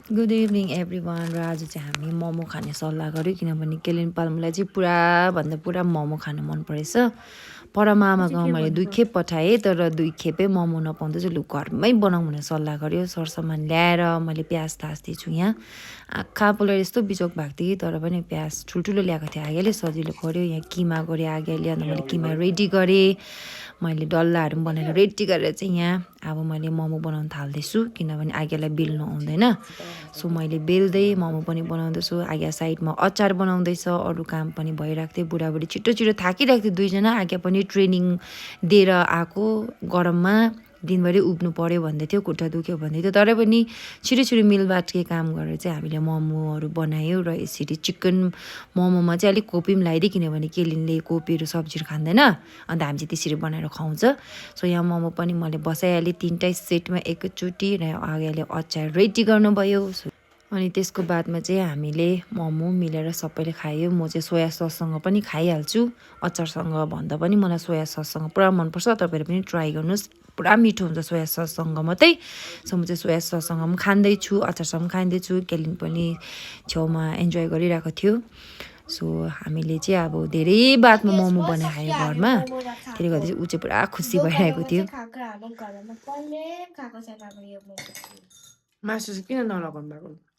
good evening everyone र आज चाहिँ हामी मोमो खाने सल्लाह गऱ्यौँ किनभने केलिन पाल्मुलाई चाहिँ भन्दा पुरा मोमो खानु मन परेछ परमामासँग मैले 2 खेप पठाएँ तर 2 खेपै मोमो नपाउँदा चाहिँ लु घरमै बनाउँ भनेर सल्लाह गऱ्यो सरसामान ल्याएर मैले प्याज तास्दैछु यहाँ आँखा पोलेर यस्तो बिजोक भएको थियो तर पनि प्याज ठुल्ठुलो ल्याएको थिएँ आगेले सजिलो पऱ्यो यहाँ किमा गरेँ आगेले अन्त मैले किमा रेडी गरेँ मैले डल्लाहरू बनाएर रेडी गरेर चाहिँ यहाँ अब मैले मोमो बनाउन थाल्दैछु किनभने आगेलाई बेल्नु आउँदैन सो मैले बेल्दै मोमो पनि बनाउँदैछु आगे साइडमा अचार बनाउँदैछ अरू काम पनि भइरहेको थियो बुढाबुढी छिटो छिटो थाकिरहेको थियो दुईजना आगे पनि ट्रेनिङ दिएर आएको गरममा दिनभरि उब्नु पर्यो भन्दै थियो खुट्टा दुख्यो भन्दै थियो तर पनि छिटो छिटो मिलबाटकै काम गरेर चाहिँ हामीले मोमोहरू बनायौँ र यसरी चिकन मोमोमा चाहिँ अलिक कोपी पनि लगाइदियो किनभने केलिनले कोपीहरू सब्जीहरू खाँदैन अन्त हामी चाहिँ त्यसरी बनाएर खुवाउँछ सो यहाँ मोमो पनि मैले बसाइहालेँ 3टा सेटमा एकैचोटि र अगाडि अचार रेडी गर्नुभयो अनि त्यसको बादमा चाहिँ हामीले मोमो मिलेर सबैले खायौँ म चाहिँ सोया सससँग पनि खाइहाल्छु अचारसँग भन्दा पनि मलाई सोया सससँग पुरा मनपर्छ तपाईँहरू पनि ट्राई गर्नुहोस् पुरा मिठो हुन्छ सोया सससँग मात्रै सो म चाहिँ सोया सससँग पनि खाँदैछु अचारसँग पनि खाँदैछु केलिन पनि छेउमा इन्जोय गरिरहेको थियो सो हामीले चाहिँ अब धेरै बादमा मोमो बनाएर खायो घरमा त्यसले गर्दा चाहिँ ऊ चाहिँ पुरा खुसी भइरहेको थियो मासु चाहिँ किन नलगाउनु भएको